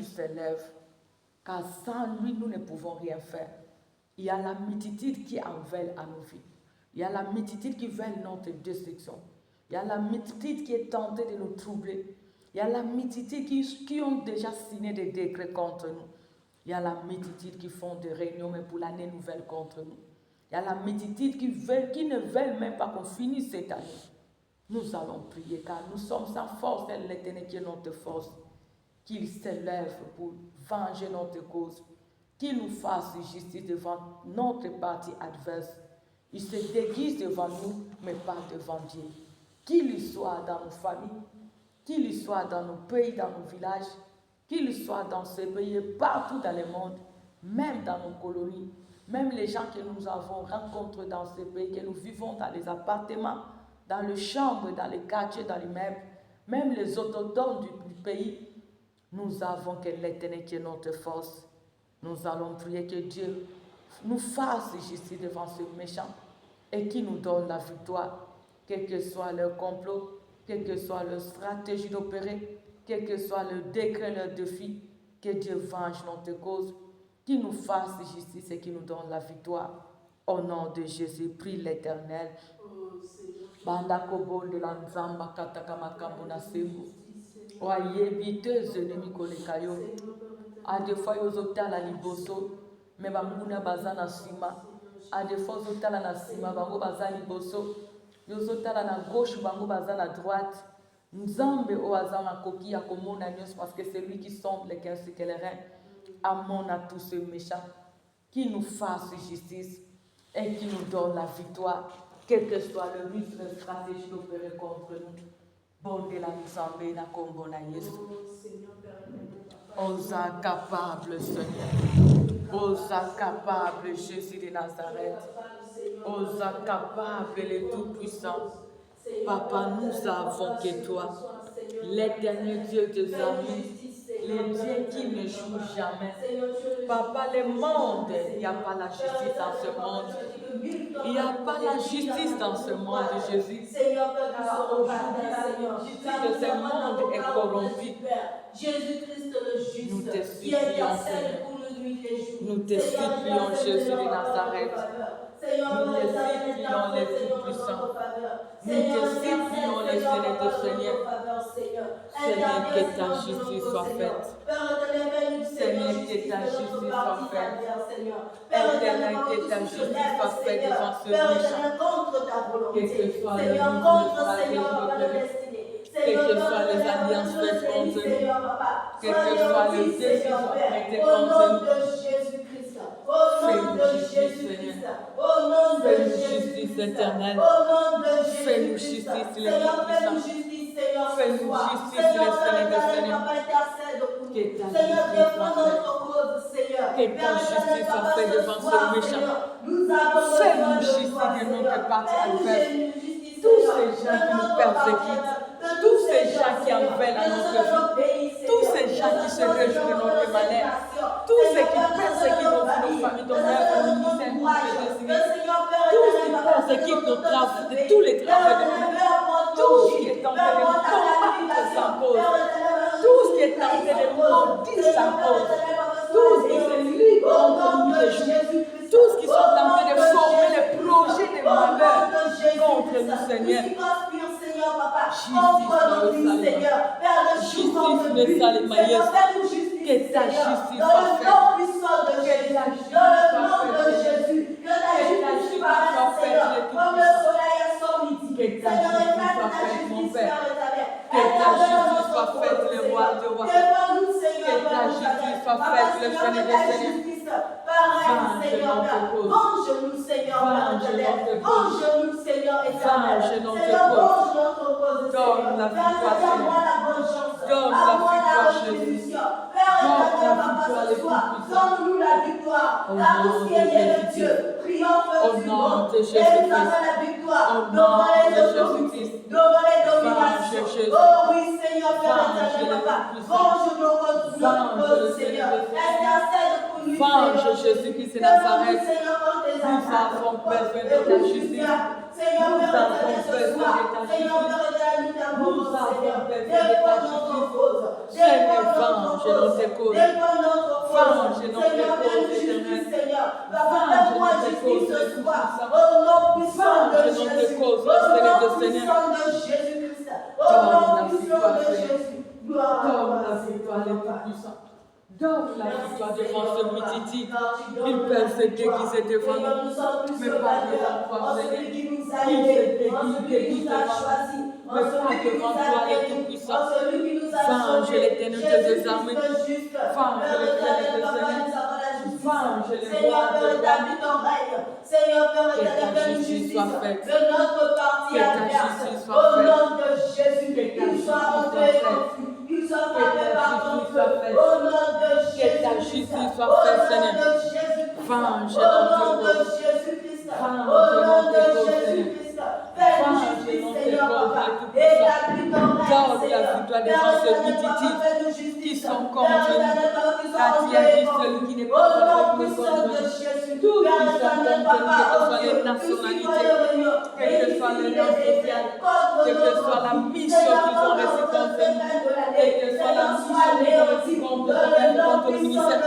s'élève, car sans lui, nous ne pouvons rien faire. Il y a la multitude qui en veulent à nos vies. Il y a la multitude qui veut notre destruction. Il y a la multitude qui est tentée de nous troubler. Il y a la multitude qui ont déjà signé des décrets contre nous. Il y a la multitude qui font des réunions même pour l'année nouvelle contre nous. Il y a la multitude qui ne veulent même pas qu'on finisse cette année. Nous allons prier car nous sommes sans force, c'est l'Éternel qui est notre force. Qu'il s'élève pour venger notre cause. Qu'il nous fasse justice devant notre parti adverse. Il se déguise devant nous, mais pas devant Dieu. Qu'il y soit dans nos familles, qu'il y soit dans nos pays, dans nos villages, qu'il y soit dans ces pays, partout dans le monde, même dans nos colonies, même les gens que nous avons rencontrés dans ces pays, que nous vivons dans les appartements, dans les chambres, dans les quartiers, dans les meubles, même les autochtones du pays, nous avons que l'Éternel qui est notre force. Nous allons prier que Dieu nous fasse justice devant ces méchants et qu'il nous donne la victoire, quel que soit leur complot, quelle que soit leur stratégie d'opérer, quel que soit le décret, leur défi, que Dieu venge notre cause, qu'il nous fasse justice et qu'il nous donne la victoire. Au nom de Jésus, prie l'Éternel. Bandakobo de la Nzamba Katakamakambuna Sebu. Oye biteuse ennemis kolekayo. A des fois ils ont la liboso, mais bamuna bazana sima. A des fois ils ont la sima, bango bazana liboso. Ils ont la gauche, bango bazana droite. Nzambe oazana koki ya komona nyos parce que c'est lui qui sonde les cœurs et les reins. Amon à tous ces méchants qui nous fasse justice et qui nous donne la victoire, quel que soit le risque, la stratégie d'opérer contre nous. Bon de la Nzambe na kombo na Yesu. Osa capable Seigneur. Osa capable Jésus de Nazareth. Osa capable le Tout-Puissant. Papa, nous avons que toi, l'Éternel Dieu des amis, le Dieu qui ne joue jamais. Papa, le monde, il n'y a pas la justice dans ce monde. Il n'y a pas la justice dans ce monde, Jésus. Aujourd'hui, la justice de ce monde est corrompue. Jésus-Christ le juste, nous te supplions, Seigneur. Nous te supplions, Jésus de Nazareth. Nous te supplions, les Tout-Puissants. Nous te supplions, les Seigneurs de Seigneur. Seigneur, que ta justice soit faite. Seigneur, que ta justice soit faite. Éternel, que ta justice soit faite devant ce méchant. Quel que soit le but, quelles que soient les alliances faites contre nous, quel que soit le décision prêté contre nous, fais-nous justice, Seigneur. Fais-nous justice éternelle. Fais-nous justice, les Tout-Puissants. Fais-nous justice, les Seigneur de Seigneur. Que ta justice soit faite. Que ta justice soit faite devant ce méchant. Fais-nous justice de notre parti adverse. Tous ces gens qui nous persécutent. Tous ces gens qui en veulent à notre vie, tous ces gens qui se réjouissent de notre malheur, tous ceux qui persécutent nos familles, nos mères, nos ministères, nos destinés, tous qui persécutent nos travaux, de tous les travaux de nous, tout ce qui est tenté de nous combattre sans cause, tout ce qui est tenté de nous maudire sans cause, tout ce qui se lie contre nous de Jésus, tous ce qui sont tentés de former les projets de malheur contre nous, Seigneur. Justice le salut, Maïs. Que ta justice soit faite. Que ta justice soit faite. Que ta justice soit faite, que ta justice soit faite, mon Père. Que ta justice soit faite, le roi de rois. Que ta justice soit faite, le Seigneur des seigneurs. Venge-nous, Seigneur, venge-nous, Seigneur, éternel. Donne la victoire, Seigneur. Donne la victoire, Jésus. Donne-nous la victoire. Car tout ce qui est de Dieu, triomphe du monde. Et nous avons la victoire devant les autorités, devant les dominations. Oh oui, Seigneur, venge nos Seigneur. Intercède pour nous, Venge Jésus-Christ de Nazareth. Nous avons besoin de ta justice. Nous avons besoin de ta justice. Nous avons besoin de ta justice. Seigneur, venge cause. Déploie notre cause. Seigneur, fais une justice, Seigneur. Papa, fais-moi justice ce soir. Au nom puissant de Jésus. Au nom puissant de Jésus-Christ. Au nom puissant de Jésus. Donne la victoire les tout-puissants. Donne la victoire devant ce mititi. Ils peuvent se déguiser devant nous, mais pas devant toi, Seigneur. Ils se déguisent devant nous, mais pas devant toi, les tout-puissants. Venge l'éternité des armées. Venge l'éternité des Seigneur. Venge les rois de règne. Seigneur, Père éternel, fais une justice de notre parti adverse. Au nom de Jésus, qu'il soit rentré en feu. Qu'il soit frappé par ton feu. Au nom de Jésus. Que ta justice soit faite, Seigneur. Venge au nom de Jésus-Christ. Au nom de Jésus-Christ. Fais une justice, Seigneur, Papa. Établis ton règne, Seigneur. Qui sont contre nous. Car tu as dit celui qui n'est pas avec nous contre nous. Tous qui sont contre nous, que ce soit les nationalités, que ce soit les rangs sociales, que ce soit la mission qu'ils ont reçue contre nous, et que ce soit la mission qu'ils ont reçue contre le ministère,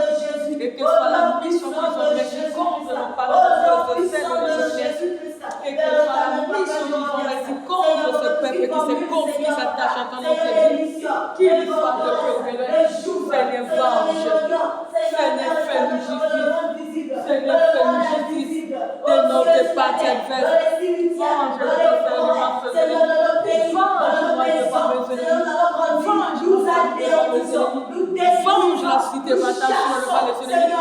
et que ce soit la mission qu'ils ont reçue contre le parlement de celle de jeunesse, et que ce soit la mission qu'ils ont reçue contre ce peuple qui s'est confié sa tâche en tant que Dieu, qu'il soit de Dieu, Seigneur, venge, Seigneur, fais-nous justice, Seigneur, fais-nous justice de notre parti adverse. Venge notre Seigneur, venge la cité bataille sur le palais de l'ennemi.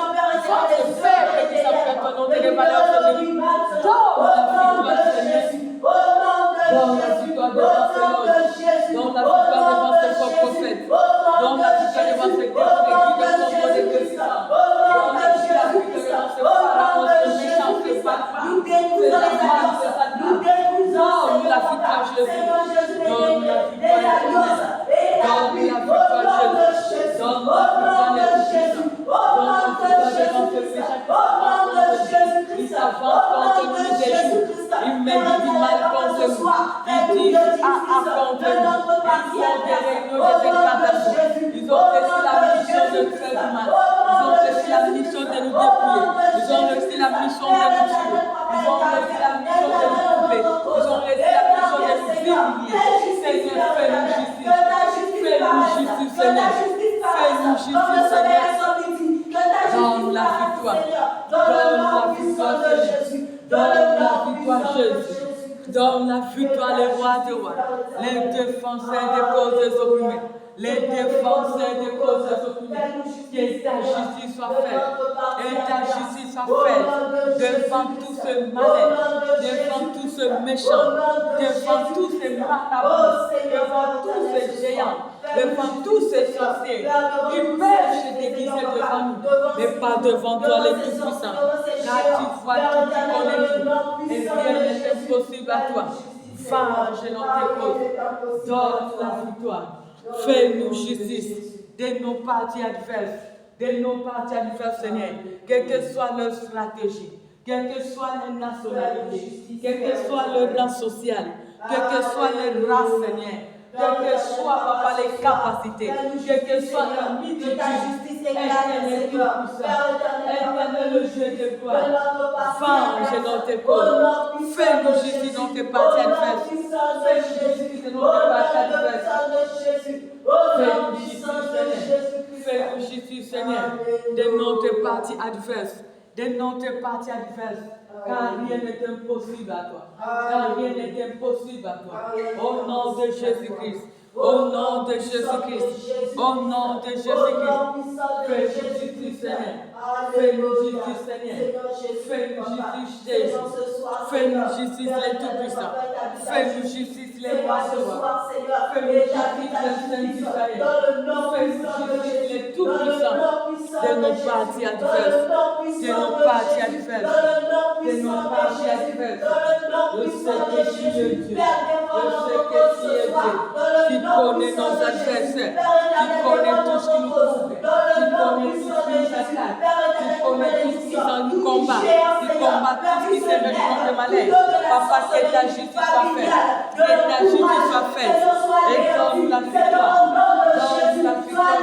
Venge le peuple qui s'apprête au nom des valeurs de l'ennemi. Donne la victoire, Seigneur. Donne la victoire devant ces loges. Donne la victoire devant ces faux prophètes. Donne la victoire devant ces députés qui veulent contre les puissants. Donne la victoire devant ces pharaons, ces méchants, ces papas, ces amants, ces satanas. Donne la victoire, Jésus. Donne la victoire, Jésus. Donne la victoire, Jésus. Donne la victoire, Jésus. Donne la victoire devant ces méchants qui s'avancent contre nous des jours. Ils mènent du mal contre nous. Ils disent contre nous. Ils font des réunions, des incantations. Ils ont reçu la mission de faire du mal. Ils ont reçu la mission de nous dépouiller. Ils ont reçu la mission de nous tuer. Ils ont reçu la mission de nous couper. Ils ont reçu la mission de nous humilier. Seigneur, fais-nous justice. Fais-nous justice, Seigneur. Fais-nous justice, Seigneur. Donne la victoire. Donne la victoire, Jésus. Donne la victoire, Jésus. Donne la victoire, les rois des rois, les défenseurs des causes opprimées, les défenseurs des causes opprimées. Que ta justice soit faite, et ta justice soit faite devant tout ce malheur, devant tout ce méchant, devant tous ces marabouts, devant tous ces géants, devant tous ces sorciers. Ils peuvent se déguiser devant nous, mais pas devant toi, les tout-puissants. Car tu vois tout, tu connais tout, et rien n'est impossible à toi. Venge dans tes causes, donne la victoire. Fais-nous justice de nos partis adverses, Seigneur, quelle que soit leur stratégie, quelle que soit leur nationalité, quel que soit leur rang social, quelle que soit leur race, Seigneur, quelle que soit, Papa, les capacités, quelle que soit leur multitude, éternel le Dieu de gloire, venge dans tes causes, fais-nous justice dans tes partis adverses, fais-nous justice dans tes partis adverses, fais-nous justice, Seigneur, fais-nous justice, Seigneur, de notre parti adverse, car rien n'est impossible à toi. Car rien n'est impossible à toi. Au nom de Jésus-Christ. Au nom de Jésus-Christ. Au nom de Jésus-Christ. Fais-nous justice, Seigneur. Fais-nous justice, Seigneur. Fais-nous justice, Jésus. Fais-nous justice, les tout-puissants. Fais-nous justice, les rois de rois. Fais-nous justice, les saints d'Israël. Fais-nous justice, les tout-puissants de nos partis adverses. De nos partis adverses. De nos partis adverses. Je sais que tu es Dieu. Je sais que tu es Dieu. Tu connais nos adversaires. Tu connais tout ce qui nous trouve. Tu connais tout ce qui nous attaque. Tu connais tout ce qui nous combat. Tu combats tout ce qui s'est venu contre malheur. Papa, que ta justice soit faite. Que ta justice soit faite. Et donne la victoire. Donne la victoire.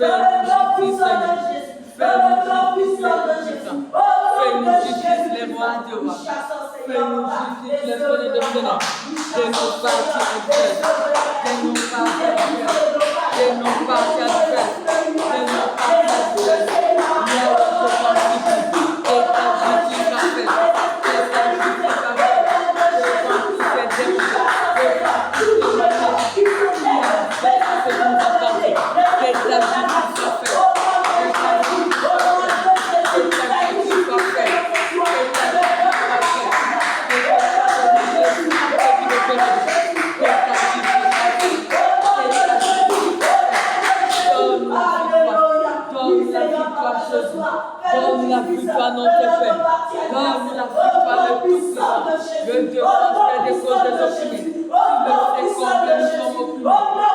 Fais-nous justice, Seigneur. Fais-nous justice, Fais-nous justice, les rois de rois. Fais-nous justice, les sonnets de Seigneur. De nos parties adverses. De nos parties adverses. De nos parties adverses. De nos parties adverses. Viens au second justice. Et ta justice a fait. Et ta justice a fait. Devant tous ces démons. Devant tous ces maladies. Qui a fait ce que nous appartient. Et ta justice a fait. Et ta justice a fait. Et ta justice a fait. Donne la victoire, non tes pères. Donne la victoire, le tout-puissant. Le Dieu français des causes des opprimés. Tu le sais combien nous sommes opprimés.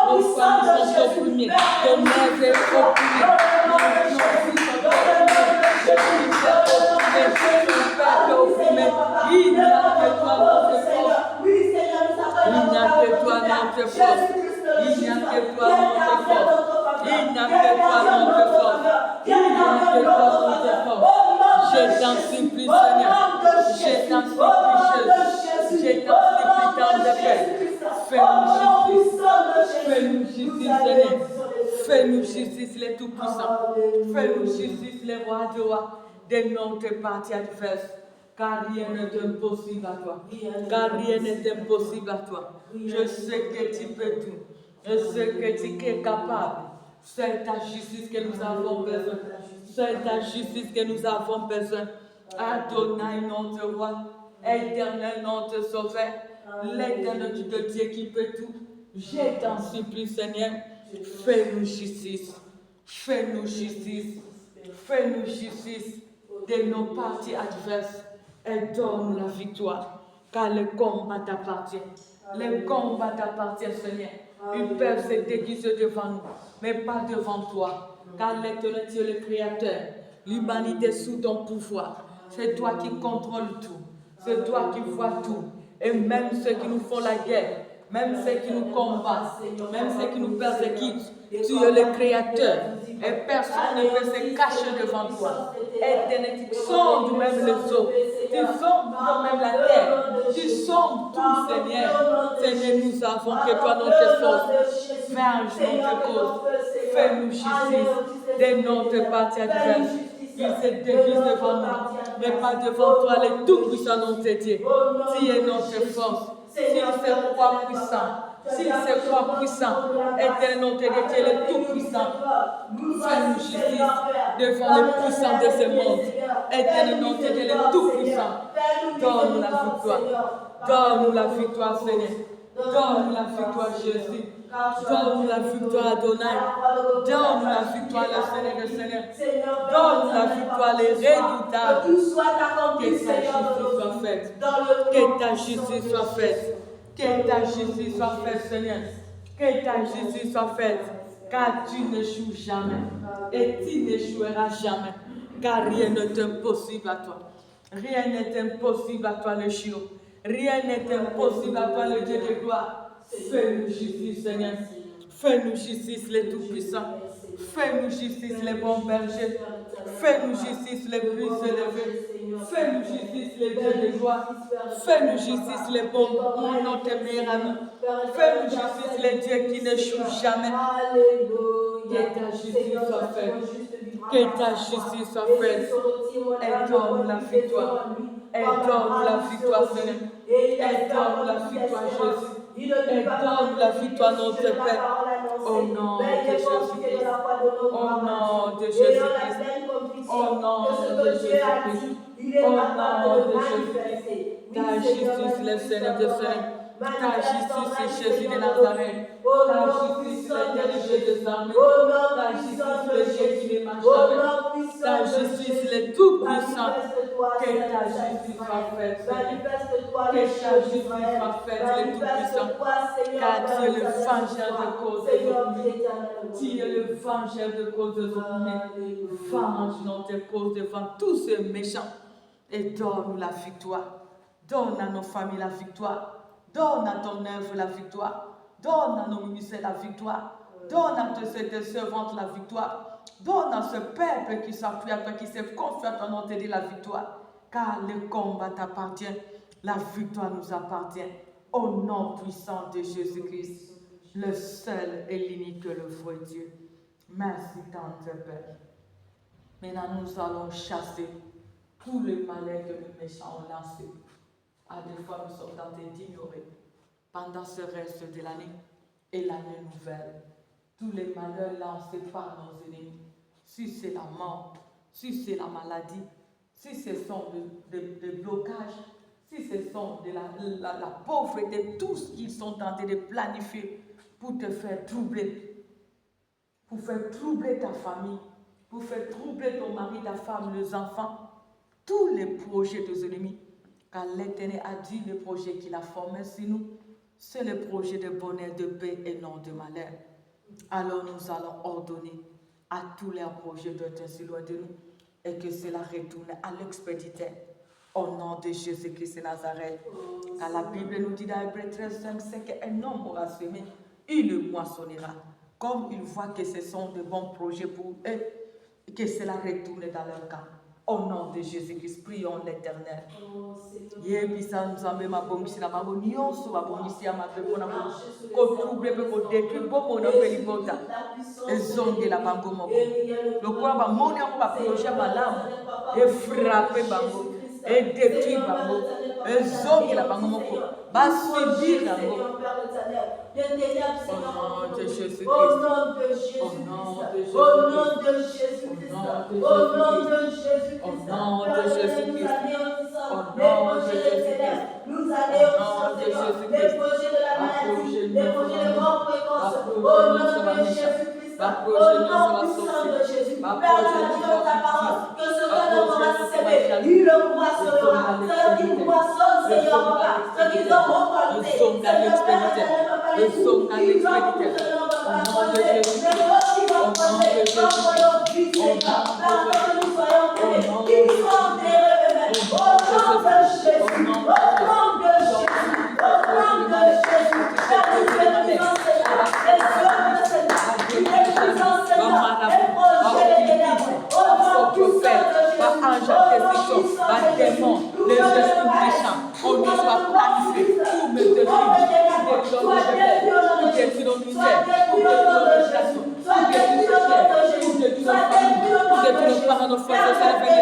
Pourquoi nous sommes opprimés. Ton œuvre est opprimée. Nos fils sont opprimés. Le fils est opprimé. Le père est opprimé. Il n'y a que toi, notre force. Il n'y a que toi, notre force. Il n'y a que toi, notre force. Il n'y a que toi, notre force. Il n'y a que toi, notre force. Je t'en supplie, Seigneur. Je t'en supplie, Jésus. Je t'en supplie, dans de paix. Fais-nous justice. Fais-nous justice, Seigneur. Fais-nous justice, les tout-puissants. Fais-nous justice, les rois de rois. Dénonce tes parties adverses. Car rien n'est impossible à toi. Car rien n'est impossible à toi. Je sais que tu peux tout. Je sais que tu es capable. C'est ta justice que nous avons besoin. C'est ta justice que nous avons besoin. Adonai, notre roi. Éternel, notre sauveur. L'éternel de Dieu qui peut tout. Je t'en supplie, Seigneur. Fais-nous justice. Fais-nous justice. Fais-nous justice de nos parties adverses. Et donne la victoire. Car le combat t'appartient. Le combat t'appartient, Seigneur. Ils peuvent se déguiser devant nous, mais pas devant toi. Car l'éternel Dieu, le Créateur, l'humanité sous ton pouvoir. C'est toi qui contrôles tout. C'est toi qui vois tout. Et même ceux qui nous font la guerre, même ceux qui nous combattent, même ceux qui nous persécutent, tu es le Créateur. Et personne ne peut se cacher devant toi. Éternel, tu sondes même les eaux. Tu sondes même la terre. Tu sondes tout, Seigneur. Seigneur, nous avons que toi, notre force. Venge notre cause. Fais-nous justice. Dénonce tes parties adverses. Ils se déguisent devant nous, mais pas devant toi, les tout-puissants, notre Dieu. Tu es notre force. S'il se croit puissant, s'il se croit puissant, éternel notre Dieu, tu es le tout-puissant. Fais-nous justice devant les puissants de ce monde. Éternel notre Dieu, le tout-puissant. Donne-nous la victoire. Donne-nous la victoire, Seigneur. Donne-nous la victoire, Jésus. Donne-nous la victoire, Adonai. Donne-nous la victoire, le Seigneur des Seigneurs. Donne-nous la victoire, les redoutables. Que ta justice soit faite. Que ta justice soit faite. Que ta justice soit faite, Seigneur. Que ta justice soit faite. Car tu n'échoues jamais. Et tu n'échoueras jamais. Car rien n'est impossible à toi. Rien n'est impossible à toi, le Chiot. Rien n'est impossible à toi, le Dieu de gloire. Fais-nous justice, Seigneur. Fais-nous justice, les tout-puissants. Fais-nous justice, les bons bergers. Fais-nous justice, les plus élevés. Fais-nous justice, les dieux de gloire. Fais-nous justice, les bons, notre meilleur ami. Fais-nous justice, les dieux qui n'échouent jamais. Que ta justice soit faite. Que ta justice soit faite. Et donne la victoire. Et donne la victoire, Seigneur. Et donne la victoire, Jésus. Et donne la victoire, notre Père. Au nom de Jésus-Christ. Au nom de Jésus-Christ. Au nom de Jésus-Christ. Au nom de Jésus-Christ. Ta justice, le Seigneur de Seigneur. Ta justice, Jésus de Nazareth. Ta justice, l'éternel des armées. Ta justice, le Dieu qui ne marche jamais. Ta justice, le tout-puissant. Que ta justice soit faite, Seigneur. Que ta justice soit faite, le tout-puissant. Car tu es le vengeur de causes des opprimés. Tu es le vengeur de causes des opprimés. Venge notre cause devant tous ces méchants. Et donne la victoire. Donne à nos familles la victoire. Donne à ton œuvre la victoire. Donne à nos ministères la victoire. Donne à cette servante la victoire. Donne à ce peuple qui s'appuie à toi, qui s'est confié à toi, nom de la victoire. Car le combat t'appartient. La victoire nous appartient. Au nom puissant de Jésus-Christ, le seul et l'unique, le vrai Dieu. Merci tant de Père. Maintenant, nous allons chasser tous les malheurs que les méchants ont lancés. À des fois, nous sommes tentés d'ignorer pendant ce reste de l'année et l'année nouvelle. Tous les malheurs lancés par nos ennemis. Si c'est la mort, si c'est la maladie, si ce sont des blocages, si ce sont de la pauvreté, tout ce qu'ils sont tentés de planifier pour te faire troubler, pour faire troubler ta famille, pour faire troubler ton mari, ta femme, les enfants, tous les projets des ennemis. Car l'Éternel a dit le projet qu'il a formé sur nous, c'est le projet de bonheur, de paix et non de malheur. Alors nous allons ordonner à tous les projets d'être ainsi loin de nous et que cela retourne à l'expéditeur. Au nom de Jésus-Christ de Nazareth. Car la Bible nous dit dans Hébreux 13, 5, c'est qu'un homme aura semé, il le moissonnera. Comme il voit que ce sont de bons projets pour eux, que cela retourne dans leur camp. Au nom de Jésus-Christ, prions l'Éternel. Yebisa nous amène ma bombe na bango nyonso ba bomisi ya mapepo na ko trouble pe ko détruire bomo na pe libota ezonge la bango moko lokola ba moni yango ba projet malamu e frapper bango et détruire bango ezonge la bango moko ba subir bango. Au nom de Jésus-Christ. Au nom de Jésus-Christ. Au nom de Jésus-Christ. Au nom de Jésus-Christ. Au nom de Jésus-Christ. Au nom de Jésus-Christ. Nous allons les projets de la maladie, les projets de mort précoce. Au nom de Jésus-Christ. Au nom puissant de Jésus. Père, nous disons ta parole que ce que l'homme aura sémé, il le moissonnera. Ce qu'il moissonne, Seigneur, ce qu'ils ont récolté, ils sont à l'expéditeur. Au nom de Jésus-Christ. Au nom de Jésus-Christ. Au nom de Jésus-Christ. Les esprits méchants, on ne soit planifié pour me détruire, pour détruire nos misères, pour détruire nos relations, pour détruire nos frères, pour détruire nos familles, pour détruire nos parents, nos frères, nos sœurs, qu'elle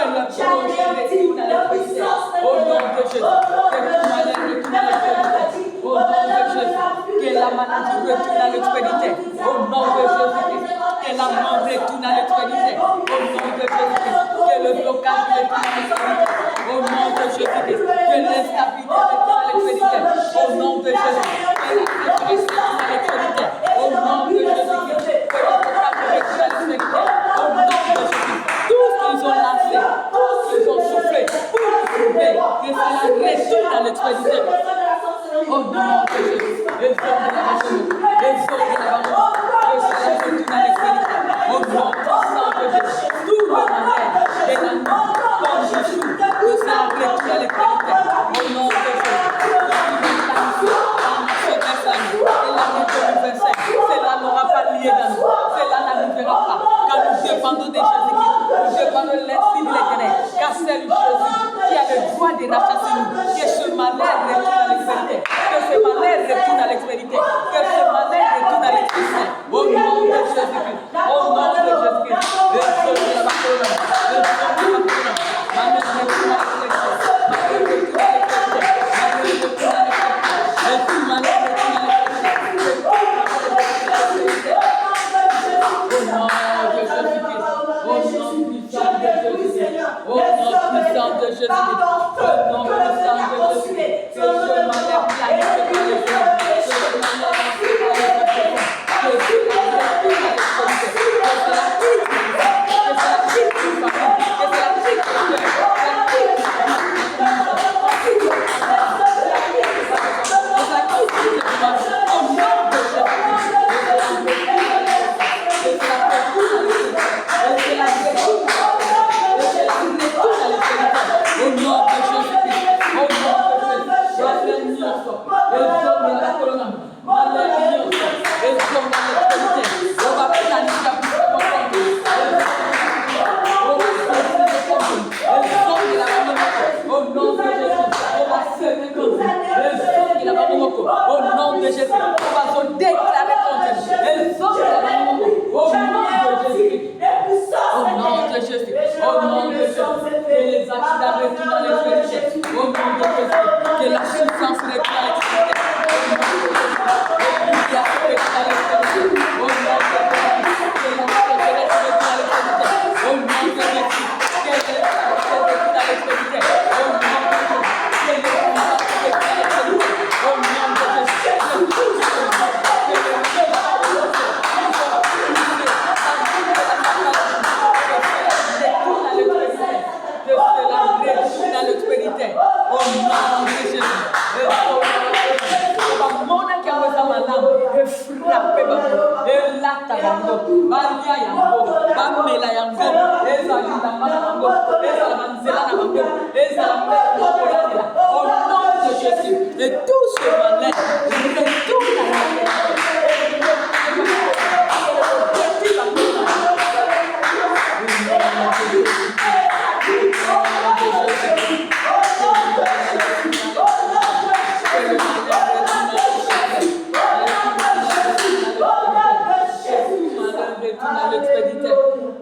le projet retourne à l'expéditeur. Au nom de Jésus, que le malheur retourne à l'expéditeur. Au nom de Jésus, que la maladie retourne à l'expéditeur. Au nom de Jésus-Christ, que la mort retourne à l'expéditeur. Au nom de Jésus-Christ, que le blocage retourne à l'expéditeur. Au nom de Jésus-Christ, que l'instabilité retourne à l'expéditeur. Au nom de Jésus-Christ, que la sécurité retourne à l'expéditeur. Au nom de Jésus-Christ, que le blocage retourne à l'expéditeur. Au nom de Jésus-Christ, tout ce qu'ils ont lancé, tout ce qu'ils ont soufflé, pour trouver que cela retourne à l'expéditeur. Au nom de Jésus, les hommes de la maison, les hommes de la maison, que cela retourne à l'expéditeur. Au nom puissant de Jésus, tout le malheur, les animaux, comme Jésus, que cela retourne à l'expéditeur. Au nom de Jésus, Balia yango, Bamela yango, Ezali la mango, Ezala manzela na mango, Ezala mango. Au nom de Jésus, et tout ce malin, retourne à la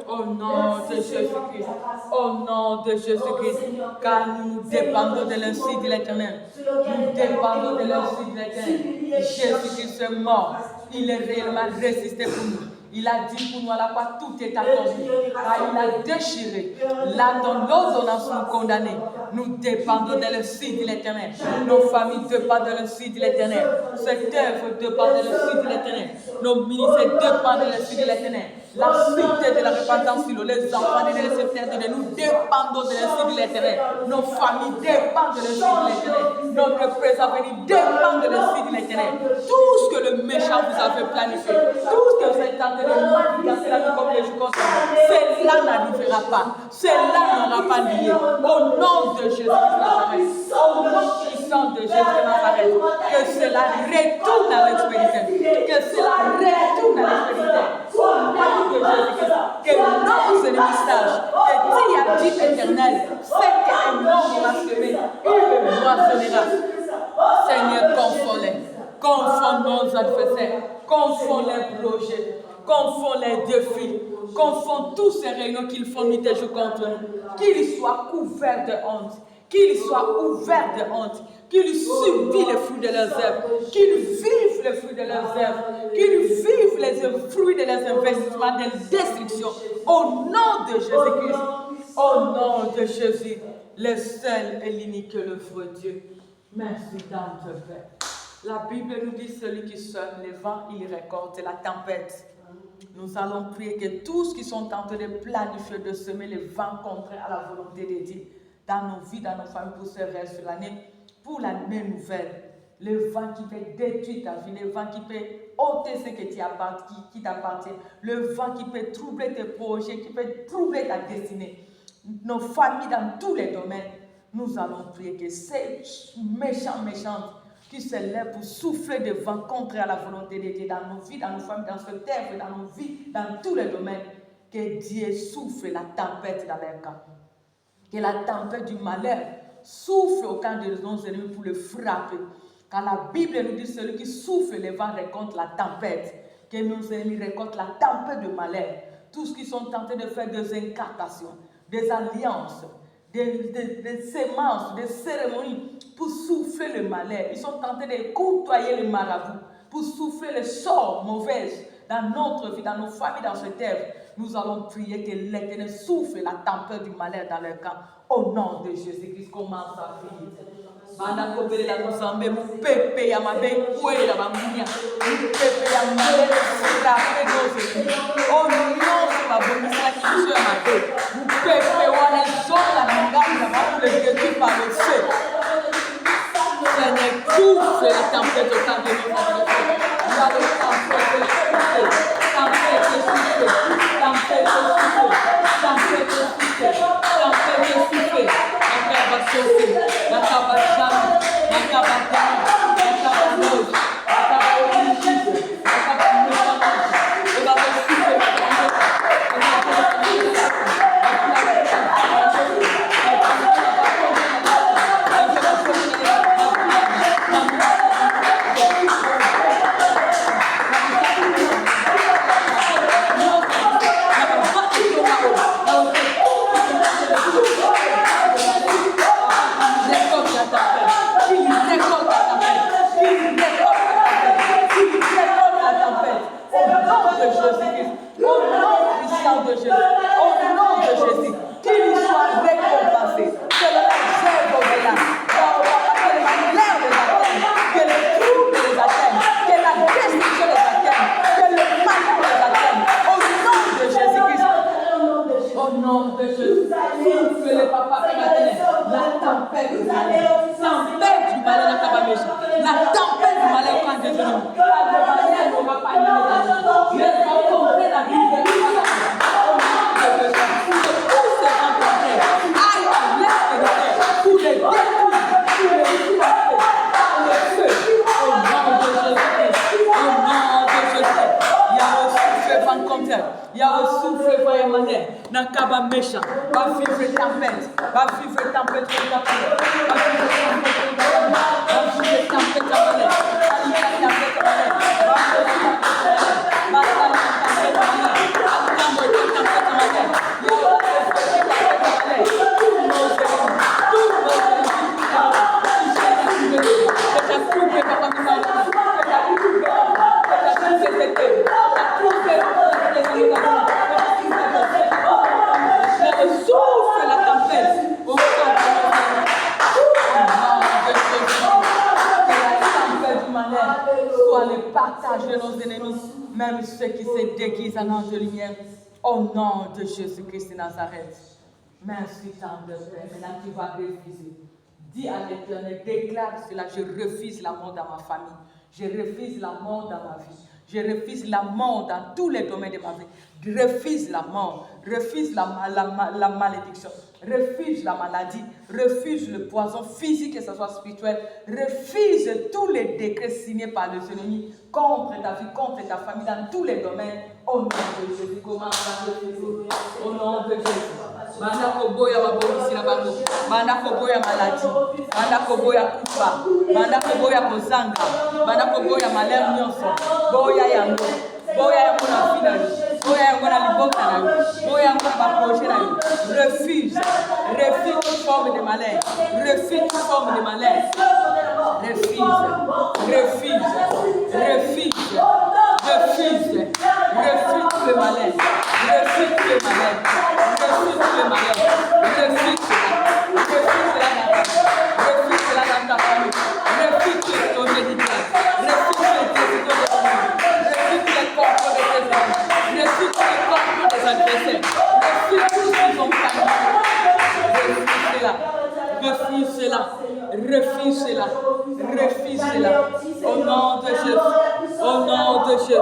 au nom de Jésus-Christ, au nom de Jésus-Christ, car nous dépendons de l'insu de l'Éternel. Nous dépendons de l'insu de l'Éternel. Jésus-Christ est mort, il est réellement résisté pour nous. Il a dit pour nous à la fois tout est accompli. Car il a déchiré. Là, dans l'ordonnance nous condamnés. Nous dépendons de l'insu de l'Éternel. Nos familles dépendent de l'insu de l'Éternel. Cette œuvre dépend de l'insu de l'Éternel. Nos ministères dépendent de l'insu de l'Éternel. La suite de la repentance sur les enfants de l'Éternel. Nous dépendons de l'insu de l'Éternel. Nos familles dépendent de l'insu de l'Éternel. Notre présent venir dépend de l'insu de l'Éternel. Tout ce que le méchant vous a fait planifier, tout ce que vous êtes tenté de manigancer la vie comme les jours concernés, cela n'arrivera pas. Cela n'aura pas lié. Au nom de Jésus de Nazareth, au nom puissant de Jésus de Nazareth, que cela retourne à l'expéditeur. Que cela retourne à l'expéditeur. Au nom de Jésus-Christ, que nos ennemis sachent que qui a dit éternel, c'est qu'un homme va semer, il me moissonnera. Seigneur, confonds-les. Confonds nos adversaires. Confonds les projets. Confonds les défis. Confonds tous ces réunions qu'ils font nuit et jour contre nous. Qu'ils soient couverts de honte. Qu'ils soient ouverts de honte. Qu'ils subissent les fruits de leurs œuvres. Qu'ils vivent les fruits de leurs œuvres. Qu'ils vivent les fruits de leurs investissements de destruction. Au nom de Jésus-Christ. Au nom de Jésus. Le seul et l'unique le vrai Dieu. Merci dans te Père. La Bible nous dit celui qui sème les vents, il récolte la tempête. Nous allons prier que tous qui sont tentés de planifier, de semer les vents contraires à la volonté de Dieu dans nos vies, dans nos familles, pour ce reste de l'année, pour l'année nouvelle. Le vent qui peut détruire ta vie, le vent qui peut ôter ce qui t'appartient, le vent qui peut troubler tes projets, qui peut troubler ta destinée, nos familles dans tous les domaines. Nous allons prier que ces méchantes qui se lèvent pour souffler de vent contraire à la volonté de Dieu dans nos vies, dans nos familles, dans ce terre, dans nos vies, dans tous les domaines, que Dieu souffle la tempête dans leur camp. Que la tempête du malheur souffle au camp de nos ennemis pour le frapper. Car la Bible nous dit celui qui souffle le vent récolte la tempête. Que nos ennemis récoltent la tempête de malheur. Tous ceux qui sont tentés de faire des incantations, des alliances, des sémences, des cérémonies pour souffler le malheur. Ils sont tentés de côtoyer les marabouts pour souffler les sorts mauvaises dans notre vie, dans nos familles, dans cette terre. Nous allons prier que l'Éternel souffle la tempête du malheur dans leur camp. Au nom de Jésus-Christ, commence à prier. Bana kopere la nozambe mu pepe ya mabe kwela bamunya mu pepe ya mabe la pedoze o nyonso babomisa kiso ya mabe mu pepe wana zonga na ngambi na bamu le détruit par le feu. Seigneur, touche la tempête au camp de nos frères. Il y a le tempête de souffle, tempête de souffle, tempête de souffle, tempête de souffle, tempête de souffle. La cabassofi, la cabachame, la cabatane, la cabanos, la cabanos, la cabanos, et la souffle. De Jésus, au nom de Jésus, qu'il soit récompensé, que le gève au-delà, que les malheurs les atteignent, que les troubles les atteignent, que la destruction les atteigne, que le malheur les atteigne, au nom de Jésus-Christ, au nom de Jésus, souffle le papa éternel, la tempête du malheur, la cabamécha, la tempête du malheur quand Jésus nous, car le malheur n'aura pas lieu, mais rencontrer la vie. rencontre. Il y a un souffle voyant mané. Nakaba méchant. Va vivre tempête. Va vivre tempête. Va vivre tempête. Soit le partage de nos ennemis, même ceux qui se déguisent en ange de lumière, au nom de Jésus-Christ de Nazareth. Merci, tendre Père. Maintenant, tu vas refuser. Dis à l'Éternel, déclare cela, je refuse la mort dans ma famille. Je refuse la mort dans ma vie. Je refuse la mort dans tous les domaines de ma vie. Refuse la mort, refuse la malédiction, refuse la maladie, refuse le poison physique et ce soit spirituel, refuse tous les décrets signés par les ennemis contre ta vie, contre ta famille, dans tous les domaines. Au nom de Jésus, commence à refuser. Au nom de Jésus. Mandako boya mabosi na bango. Mandako boya maladie. Mandako boya kufa. Mandako boya kozanga. Mandako boya malheur nyonso. Boya yango. Boya yango na vida. Boya yango na libota na yo. Boya yango na baprojet na yo. Refuse. Refuse toute forme de malheur. Refuse toute forme de malheur. Refuse. Refuse. Refuse. Refuse. Refuse le malheur. Refuse le malheur. Refuse le malheur. Refuse cela dans ta vie. Refuse cela dans ta famille. Refuse les projets d'Israël. Refuse les décisions de ton vie. Refuse les complots de tes ennemis. Refuse les complots des adversaires. Refuse tout ce qu'ils ont planifié. Refuse cela. Refuse cela. Refuse cela. Au nom de Jésus. Au nom de Jésus.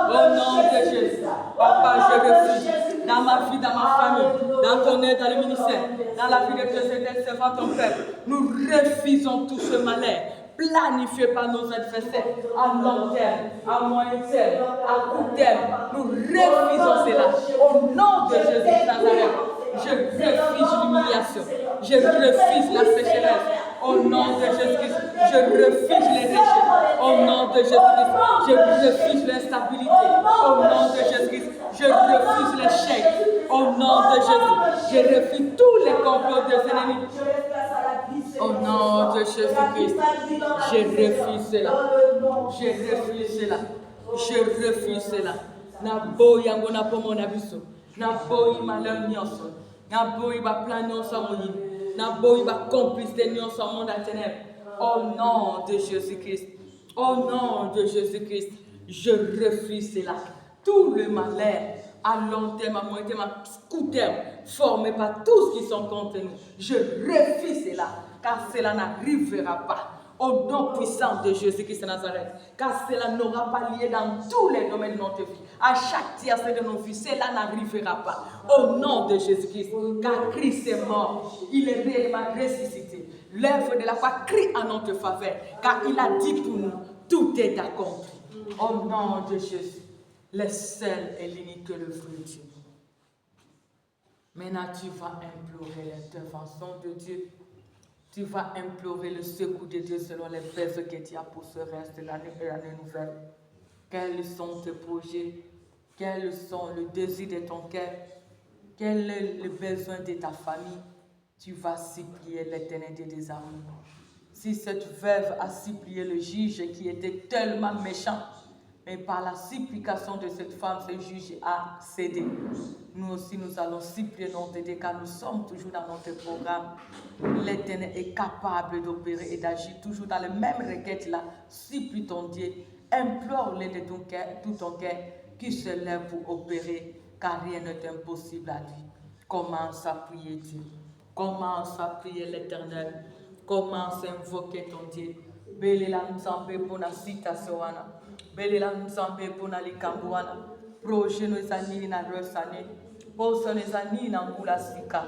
Au nom de Jésus. Papa, je refuse. Dans ma vie, dans ma famille, dans ton aide, dans le ministère, dans la vie de tes servants, ton peuple, nous refusons tout ce malheur planifié par nos adversaires à long terme, à moyen terme, à court terme. Nous refusons cela. Au nom de Jésus de Nazareth, je refuse l'humiliation. Je refuse la sécheresse. Au nom de Jésus-Christ, je refuse les déchets. Au nom de Jésus-Christ, je refuse l'instabilité. Au nom de Jésus-Christ, je refuse l'échec. Au nom de Jésus, je refuse tous les complots des ennemis. Au nom de Jésus-Christ, je refuse cela. Je refuse cela. Je refuse cela. Na boy yango na pomo na biso. Na boy malheur nyonso. Na boy ba plan nyonso moyi. Na boy ba complice de nyonso monde à ténèbres. Au nom de Jésus-Christ. Au nom de Jésus-Christ, je refuse cela. Tout le malheur à long terme, à moyen terme, à court terme, formé par tous qui sont contre nous. Je refuse cela, car cela n'arrivera pas. Au nom puissant de Jésus-Christ de Nazareth, car cela n'aura pas lieu dans tous les domaines de notre vie. À chaque tierce de nos vies, cela n'arrivera pas. Au nom de Jésus-Christ, car Christ est mort, il est réellement ressuscité. L'œuvre de la foi crie en notre faveur, car il a dit pour nous, tout est accompli. Au nom de Jésus, le seul et l'unique que le vrai Dieu. Maintenant, tu vas implorer l'intervention de Dieu. Tu vas implorer le secours de Dieu selon les besoins que tu as pour ce reste de l'année et l'année nouvelle. Quels sont tes projets? Quels sont le désir de ton cœur? Quel est le besoin de ta famille? Tu vas supplier l'Éternel des armées. Si cette veuve a supplié le juge qui était tellement méchant, mais par la supplication de cette femme, ce juge a cédé. Nous aussi, nous allons supplier notre Dieu, car nous sommes toujours dans notre programme. L'Éternel est capable d'opérer et d'agir toujours dans les mêmes requêtes-là. Supplie ton Dieu, implore-le de tout ton cœur, qui se lève pour opérer, car rien n'est impossible à lui. Commence à prier Dieu. Commence à prier l'Éternel. Commence à invoquer ton Dieu. Belela nzambe pona citation wana. Belela nzambe pona likambo wana. Projet no ezali na resane. Poso ezali na mbula sika.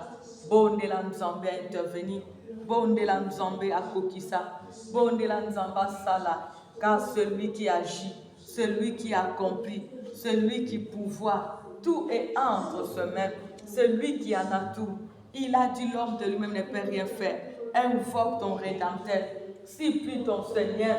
Bondela nzambe intervenir. Bondela nzambe akokisa. Bondela nzamba sala. Car celui qui agit, celui qui accomplit, celui qui pourvoit. Tout est entre ses mains. C'est lui qui en a tout. Il a dit l'homme de lui-même ne peut rien faire. Invoque ton Rédempteur. Supplie ton Seigneur,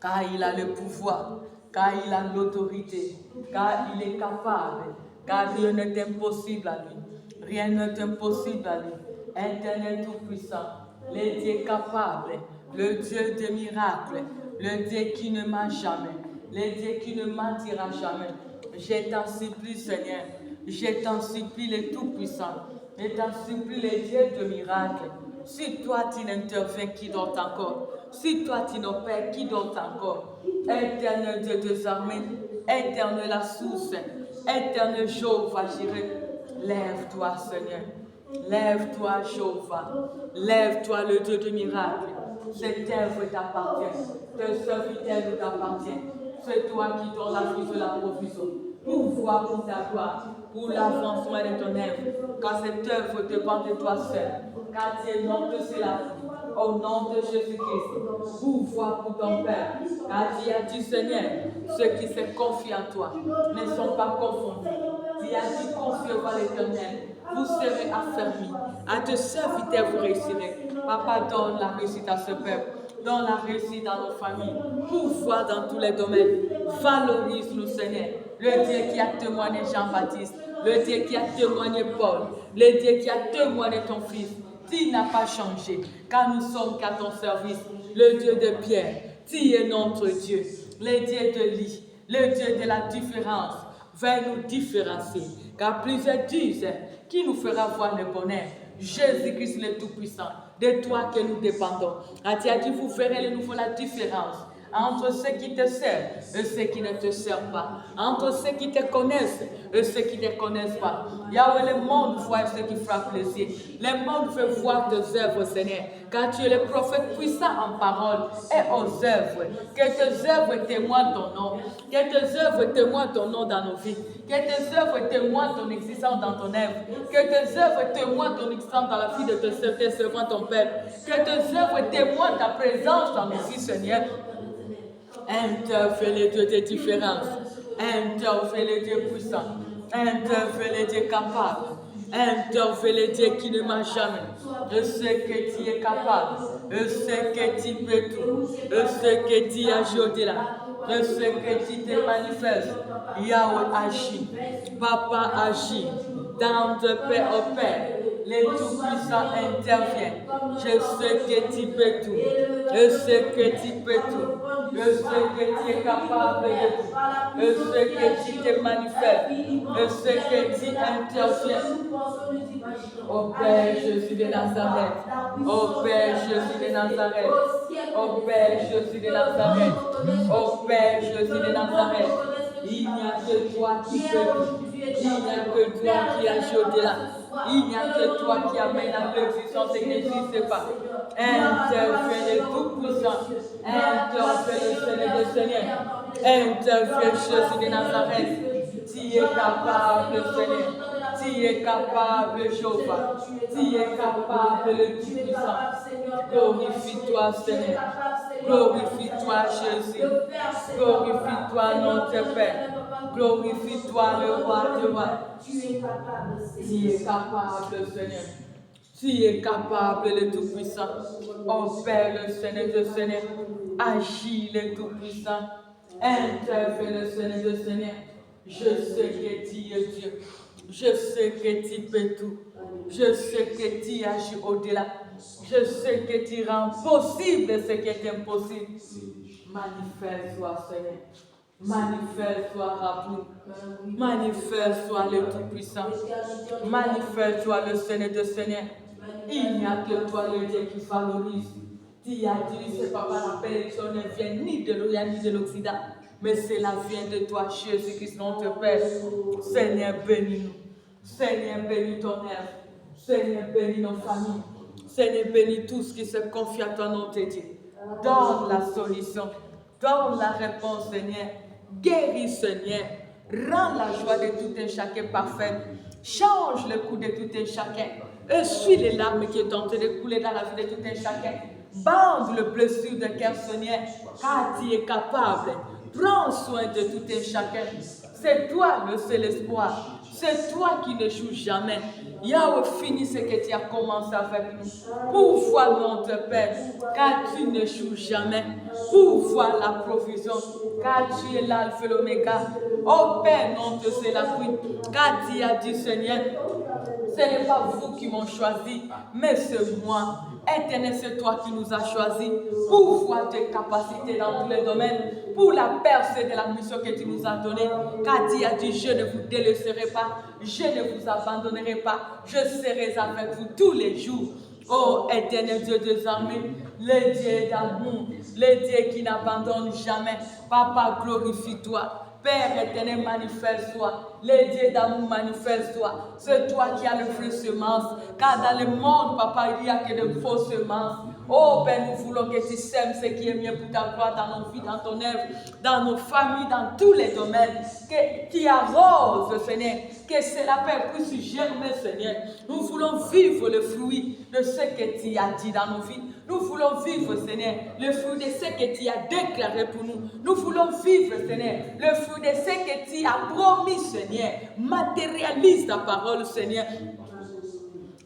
car il a le pouvoir, car il a l'autorité, car il est capable, car rien n'est impossible à lui. Rien n'est impossible à lui. Éternel Tout-Puissant, le Dieu capable, le Dieu des miracles, le Dieu qui ne ment jamais, le Dieu qui ne mentira jamais. Je t'en supplie, Seigneur, je t'en supplie, le Tout-Puissant, je t'en supplie, le Dieu de miracles. Si toi tu n'interviens, qui d'autre encore? Si toi tu n'opères, qui d'autre encore? Éternel Dieu des armées, éternel la source, éternel Jéhovah Jireh, lève-toi, Seigneur. Lève-toi, Jéhovah. Lève-toi, le Dieu de miracles. Cette œuvre t'appartient. Tes serviteurs t'appartiennent. C'est toi qui donnes la vie de la provision. Pouvoir pour ta gloire, pour l'avancement de ton œuvre. Car cette œuvre dépend de toi seul. Car tu es non de cela. Au nom de Jésus-Christ, pouvoir pour ton Père. Car tu as dit, Seigneur, ceux qui se confient en toi ne sont pas confondus. Tu as dit, confiez-vous à l'Éternel. Vous serez affermis. À tes serviteurs, vous réussirez. Papa, donne la réussite à ce peuple. Donne la réussite dans nos familles. Pouvoir dans tous les domaines. Valorise-nous, Seigneur. Le Dieu qui a témoigné Jean-Baptiste. Le Dieu qui a témoigné Paul. Le Dieu qui a témoigné ton fils. Tu n'as pas changé, car nous sommes qu'à ton service. Le Dieu de Pierre, tu es notre Dieu. Le Dieu de Lie, le Dieu de la différence. Va nous différencier, car plusieurs disent qui nous fera voir le bonheur. Jésus-Christ le Tout-Puissant, de toi que nous dépendons. Tu as dit, vous verrez le nouveau la différence entre ceux qui te servent et ceux qui ne te servent pas, entre ceux qui te connaissent et ceux qui ne te connaissent pas. Yahweh, le monde voit ce qui fera plaisir. Le monde veut voir tes œuvres, Seigneur, car tu es le prophète puissant en parole et aux œuvres. Que tes œuvres témoignent ton nom, que tes œuvres témoignent ton nom dans nos vies, que tes œuvres témoignent ton existence dans ton œuvre, que tes œuvres témoignent ton existence dans la vie de tes servants, ton peuple, que tes œuvres témoignent ta présence dans nos vies, Seigneur. Interfais les dieux de différence. Interfais les dieux puissants. Interfais les dieux capables. Interfais les dieux qui ne ment jamais. Je sais que tu es capable. Je sais que tu peux tout. Je sais que tu agis au-delà. Je sais que tu te manifestes. Yahweh agit. Papa agit. Dans de paix au Père. Les tout-puissants interviennent. Je sais que tu peux tout. Je sais que tu peux tout. Je sais que tu es capable de tout. Je sais que tu te manifestes. Je sais que tu interviens. Ô Père Jésus de Nazareth. Ô Père Jésus de Nazareth. Ô Père Jésus de Nazareth. Ô Père Jésus de Nazareth. Il n'y a que toi qui peux tout. Il n'y a que toi qui agis au-delà. Il n'y a que toi qui amène à l'existence et n'existe pas. Interfais le Tout-Puissant. Interfais le Seigneur des Seigneurs. Interfais Jésus de Nazareth. Tu es capable, Seigneur. Tu es capable, Jéhovah. Tu es capable, le Tout-Puissant. Glorifie-toi, Seigneur. Glorifie-toi, Jésus. Glorifie-toi, notre Père. Glorifie-toi, le roi de rois. Tu es capable, Seigneur. Tu es capable, le Tout-Puissant. Oh Père, le Seigneur de Seigneur. Agis, le Tout-Puissant. Interfais, le Seigneur de Seigneur. Je sais que tu es Dieu. Je sais que tu peux tout. Je sais que tu agis au-delà. Je sais que tu rends possible ce qui est impossible. Manifeste-toi, Seigneur. Manifeste-toi, Rabbi. Manifeste-toi, le Tout-Puissant. Manifeste-toi, le Seigneur de Seigneur. Il n'y a que toi, le Dieu qui valorise. Tu as dit, c'est pas par la bénédiction ne vient ni de l'Orient ni de l'Occident, mais cela vient de toi, Jésus-Christ, notre Père. Seigneur, bénis-nous. Seigneur, bénis ton œuvre. Seigneur, bénis nos familles. Seigneur, bénis tous qui se confient à toi, notre Dieu. Donne la solution. Donne la réponse, Seigneur. Guéris, Seigneur. Rends la joie de tout un chacun parfaite. Change le coup de tout un chacun. Essuie les larmes qui sont en train de couler dans la vie de tout un chacun. Bande le blessure de cœur, Seigneur, car tu es capable. Prends soin de tout et chacun. C'est toi le seul espoir. C'est toi qui n'échoues jamais. Yahweh, finis ce que tu as commencé avec nous. Pourvois notre Père, car tu n'échoues jamais. Pourvois la provision, car tu es l'alpha et l'oméga. Oh Père, non te c'est la pluie, car tu as dit Seigneur, ce n'est pas vous qui m'ont choisi, mais c'est moi. Éternel, c'est toi qui nous as choisis pour voir tes capacités dans tous les domaines, pour la percée de la mission que tu nous as donnée. Car tu as dit, je ne vous délaisserai pas, je ne vous abandonnerai pas, je serai avec vous tous les jours. Oh éternel Dieu des armées, le Dieu d'amour, le Dieu qui n'abandonne jamais. Papa, glorifie-toi. Père éternel, manifeste-toi. Le Dieu d'amour, manifeste-toi. C'est toi qui as le fruit semence. Car dans le monde, papa, il n'y a que de fausses semences. Oh Père, nous voulons que tu sèmes ce qui est mieux pour ta gloire dans nos vies, dans ton œuvre, dans nos familles, dans tous les domaines. Que tu arroses, Seigneur. Que cela puisse germer, Seigneur. Nous voulons vivre le fruit de ce que tu as dit dans nos vies. Nous voulons vivre, Seigneur, le fruit de ce que tu as déclaré pour nous. Nous voulons vivre, Seigneur, le fruit de ce que tu as promis, Seigneur. Matérialise ta parole, Seigneur.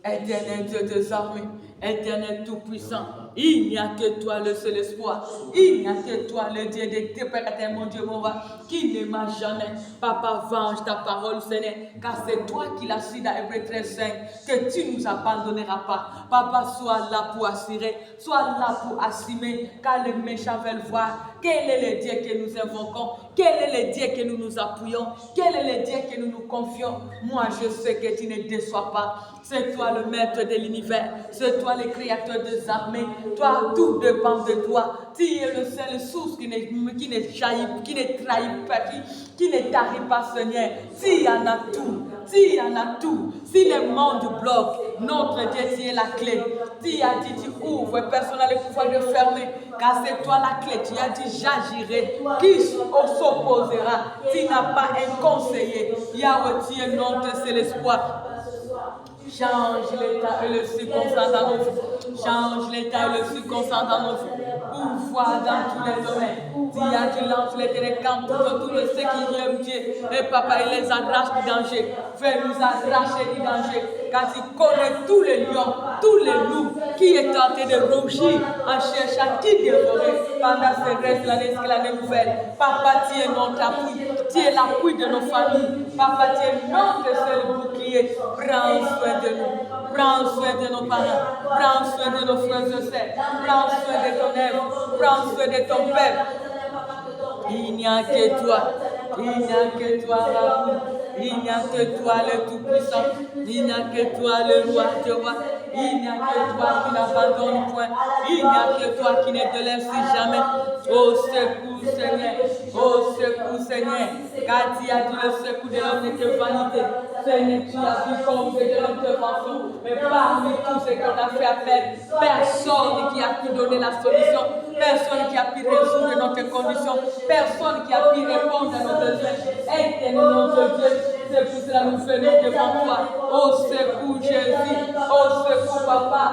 Éternel Dieu des armées, éternel tout-puissant, il n'y a que toi le seul espoir. Il n'y a que toi le Dieu des pères, mon Dieu, mon roi, qui ne m'a jamais. Papa, venge ta parole, Seigneur, car c'est toi qui l'as su dans Hébreux 13:5, que tu ne nous abandonneras pas. Papa, sois là pour assurer, sois là pour assumer, car les méchants veulent voir quel est le Dieu que nous invoquons, quel est le Dieu que nous nous appuyons, quel est le Dieu que nous nous confions. Moi, je sais que tu ne déçois pas. C'est toi le maître de l'univers, c'est toi le créateur des armées. Toi, tout dépend de toi. Tu es le seul source qui ne trahit pas, qui ne tarit pas, Seigneur. Tu en as tout. Tu en as tout. Si le monde bloque, notre Dieu, tu es la clé. Tu as dit, tu ouvres, personne n'a le pouvoir de fermer. Car c'est toi la clé. Tu as dit, j'agirai. Qui s'opposera? Tu n'as pas un conseiller. Yahweh, tu es notre seul espoir. Change l'état et le circonstance dans nos vies. Change l'état et le circonstance dans nos vies. Pouvoir dans tous les domaines. Tu as dit, lance les télécamps contre tous ceux qui aiment Dieu. Et papa, il les arrache du danger. Fais nous arracher du danger. Car tu connais tous les lions, tous les loups qui est tenté de rougir en cherchant qui dévorer pendant ce reste de l'année nouvelle. Papa, tu es notre appui. Tu es l'appui de nos familles. Papa, tu es notre seul bouclier. Prends soin de nous. Prends soin de nos parents. Prends soin de nos frères et sœurs. Prends soin de ton œuvre. Prends soin de ton Père. Il n'y a que toi. Il n'y a que toi, Raoul. Il n'y a que toi le Tout-Puissant. Il n'y a que toi le Roi des Rois. Il n'y a que toi qui n'abandonne point. Il n'y a que toi qui ne te laisse jamais. Au secours, Seigneur. Au secours, Seigneur. Car tu as dit le secours de l'homme n'est que vanité. Seigneur, tu as vu combien de l'intervention. Mais parmi tout ce qu'on a fait appel, personne qui a pu donner la solution. Personne qui a pu résoudre notre condition. Personne qui a pu répondre à nos besoins. Éternel notre Dieu. C'est pour cela que nous venons devant toi. Au secours, Jésus. Au secours, Papa.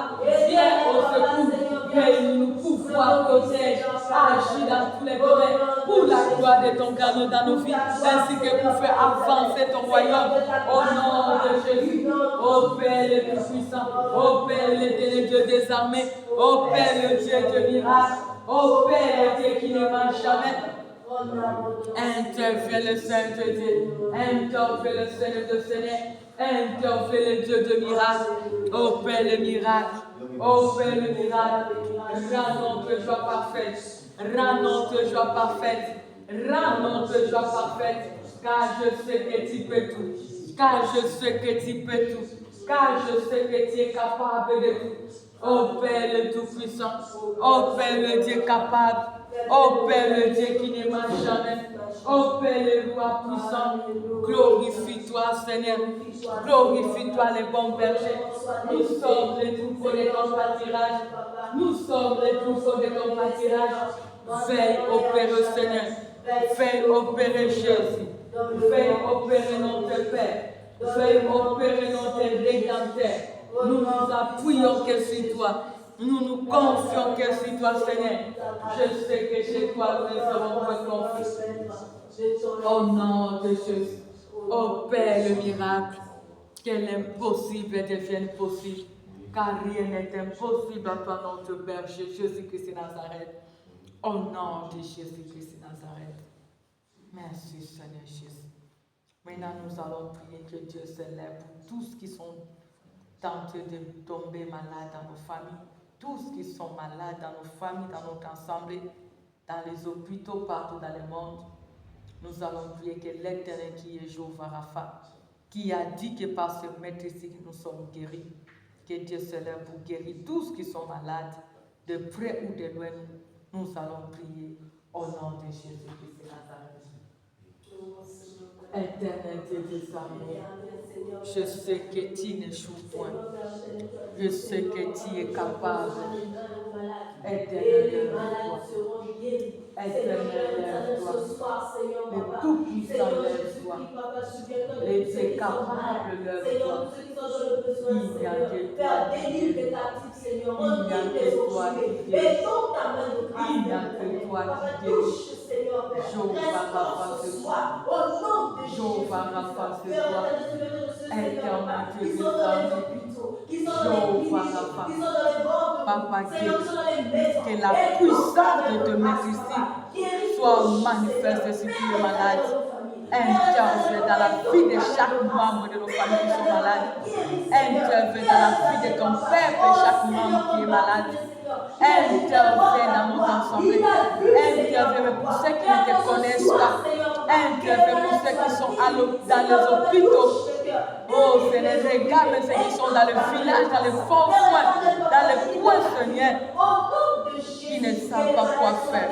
Viens au secours. Viens-nous pouvoir protéger, agir dans tous les domaines pour la gloire de ton canon dans nos vies, ainsi que pour faire avancer ton royaume. Au nom de Jésus. Ô Père le Tout-Puissant. Ô Père l'éternel Dieu des armées. Ô Père le Dieu de miracles. Ô Père le Dieu qui ne mange jamais. Interviens le Saint de Dieu. Interviens le Seigneur de Seigneur. Interviens le Dieu de miracles. Oh Père le miracle. Oh Père le miracle. Rends notre joie parfaite. Rends notre joie parfaite. Rends notre joie parfaite. Car je sais que tu peux tout. Car je sais que tu peux tout. Car je sais que tu es capable de tout. Oh Père le Tout-Puissant. Oh Père le Dieu capable. Oh Père le Dieu qui ne mange jamais. Oh Père le Roi puissant. Glorifie-toi Seigneur. Glorifie-toi les bons bergers. Nous sommes les troupeaux de ton pâturage. Nous sommes les troupeaux de ton pâturage. Veille opérer Seigneur. Veille opérer Jésus. Veille opérer notre Père. Veille opérer notre Rédempteur. Nous nous appuyons que sur toi. Nous nous confions que c'est toi, Seigneur. Je sais que chez toi, nous serons moins confiants. Au nom de Jésus. Opère le miracle. Que l'impossible devienne possible. Car rien n'est impossible à toi, notre berger, Jésus-Christ de Nazareth. Au nom de Jésus-Christ de Nazareth. Merci, Seigneur Jésus. Maintenant, nous allons prier que Dieu s'élève pour tous qui sont tentés de tomber malades dans nos familles, tous qui sont malades dans nos familles, dans notre assemblée, dans les hôpitaux, partout dans le monde. Nous allons prier que l'Éternel qui est Jéhovah Rapha, qui a dit que par ce maître ici nous sommes guéris, que Dieu s'élève pour guérir tous qui sont malades, de près ou de loin. Nous allons prier au nom de Jésus-Christ de Nazareth. Éternel Dieu des armées, je sais que tu n'échoues point. Je sais que tu es capable. Éternel, lève-toi. Éternel, lève-toi. Le tout-puissant, lève-toi. Les incapables, lève-toi. Il n'y a que toi qui guéris. Il n'y a que toi qui guéris. Il n'y a que toi qui guéris. Jéhovah Rapha, c'est toi. Jéhovah Rapha, c'est toi. Éternel Dieu des armées. Jéhovah Rapha. Papa, que la puissance de te mettre ici soit manifeste sur tous les malades. Interviens dans la vie de chaque membre de nos familles qui sont malades. Interviens dans la vie de ton peuple et chaque membre qui est malade. Interviens dans notre assemblée. Interviens pour ceux qui ne te connaissent pas. Interviens pour ceux qui sont dans les hôpitaux. Oh Seigneur, regarde ceux qui sont dans le village, dans les fonds soins, dans les coins, Seigneur, qui ne savent pas quoi faire.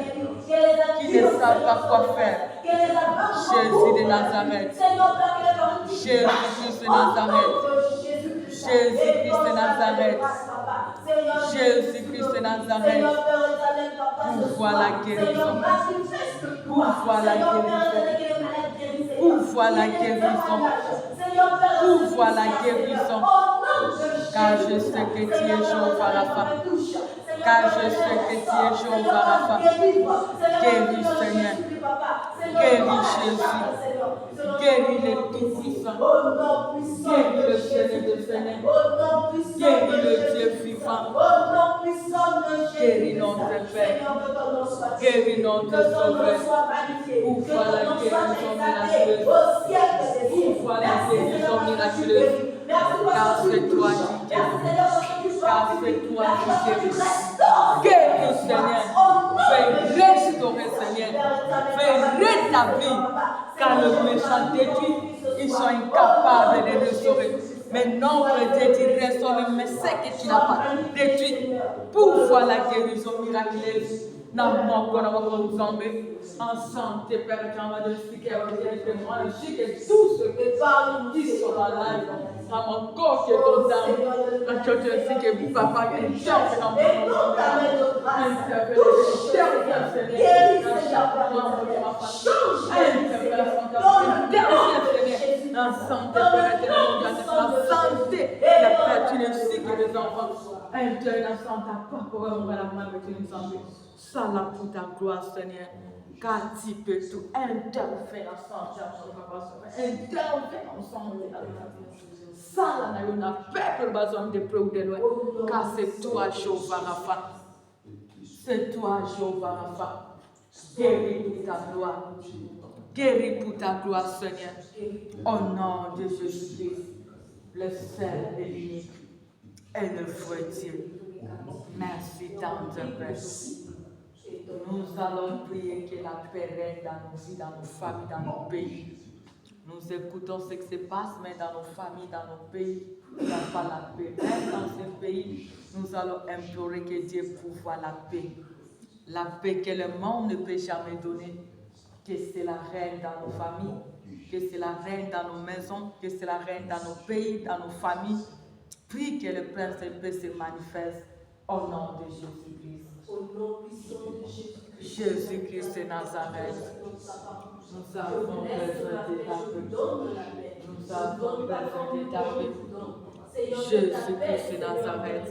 Qui ne savent pas quoi faire. Jésus de Nazareth. Jésus-Christ de Nazareth. Jésus-Christ de Nazareth. Jésus-Christ de Nazareth. Pouvoir la guérison. Pouvoir la guérison. Pouvoir la guérison. Pouvoir la guérison. Car je sais que tu es Jéhovah Rapha. Car je sais que tu es Jéhovah Rapha. Guéris, Seigneur. Guéris, Jésus. Guéris les tout-puissants. Guéris le Seigneur des Seigneurs. Guéris le Dieu vivant. Guéris notre Père. Guéris notre Sauveur. Ouvre la guérison miraculeuse. Ouvre la guérison miraculeuse. Car c'est toi qui guéris. Car c'est toi qui guéris. Guéris, Seigneur. Fais restaurer, Seigneur. Fais rétablir. Car le méchant détruit, ils sont incapables de restaurer. Mais notre Dieu, tu restaures, mais ce que tu n'as pas détruit. Pour voir la guérison miraculeuse. Non, moi, qu'on a vous enlever. En santé, Père, quand on va expliquer à moi, je sais que tout ce qui sont malades, dans mon corps qui est dans l'âme, quand je te dis que papa, il cherche dans mon corps, il la santé, la santé, la pertinence que les enfants. Interne sans ta part pour avoir la main avec une santé. Salam pour ta gloire, Seigneur. Car tu peux tout. Interfère la santé. Interfère en santé. Salam, on a peuple besoin de près ou de loin. Car c'est toi, Jéhovah Rapha. C'est toi, Jéhovah Rapha. Guéris pour ta gloire. Guéris pour ta gloire, Seigneur. Au nom de Jésus-Christ, le seul et l'unique. Et le vrai Dieu. Merci, tendre Père. Nous allons prier que la paix règne dans nos vies, dans nos familles, dans nos pays. Nous écoutons ce qui se passe, mais dans nos familles, dans nos pays, il n'y a pas la paix. Même dans ce pays, nous allons implorer que Dieu pourvoie la paix. La paix que le monde ne peut jamais donner. Que c'est la reine dans nos familles, que c'est la reine dans nos maisons, que c'est la reine dans nos pays, dans nos familles. Prie que le Prince de paix se manifeste au nom de Jésus-Christ. Au nom puissant de Jésus-Christ. Jésus-Christ de Nazareth. Nous avons besoin de ta paix. Nous avons besoin de ta paix. Jésus-Christ de Nazareth.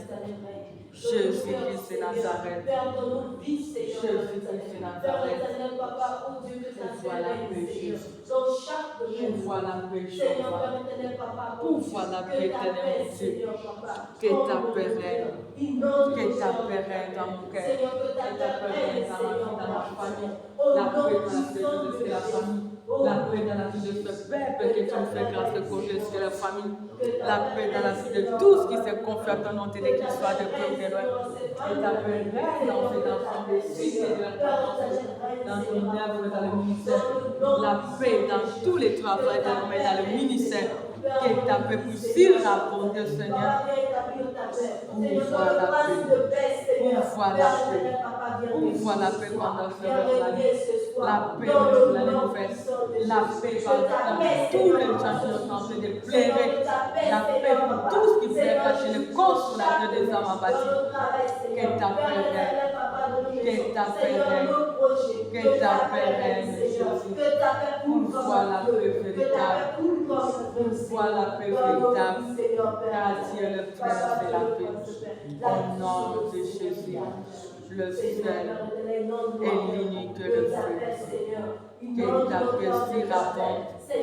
Jésus-Christ de Nazareth. Père de nos vies, Seigneur. Jésus-Christ de Nazareth. Père éternel, Papa, oh Dieu, que ta Ouvre la paix, Seigneur. Jésus. Dans chaque domaine. Ouvre la paix, Seigneur, Jéhovah. Père éternel, Papa, oh Ouvre la paix, que ta paix, éternel, mon Dieu. Seigneur, Papa. Que ta paix règne. Inonde Que ta paix règne dans mon cœur. Seigneur, que ta paix règne, Seigneur, dans ma famille. La paix dans la vie de la famille. La paix dans la vie de ce peuple que tu me fais grâce de conduire sur la famille. La paix dans la vie de tous qui se confient à ton nom, qu'il soit de peu ou de loin. Que ta paix règne dans ces enfants des cités de la famille, dans ton œuvre, dans le ministère. La paix dans tous les travaux dans le ministère. Que ta paix puisse répondre, Seigneur. Ouvre la paix. Ouvre la paix. Ouvre la paix pendant ce repas. La paix de la nouvelle. La paix dans tous les gens qui sont en train de pleurer. La paix pour tous qui pleurent chez le consolateur des âmes abattues. Que ta paix règne. Que ta paix règne. Que ta paix règne, Jésus. Ouvre la paix véritable. Ouvre la paix véritable. Car Dieu le Prince de la paix. Au nom de Jésus, le seul et l'unique le feu. Que ta paix s'y rapporte. Que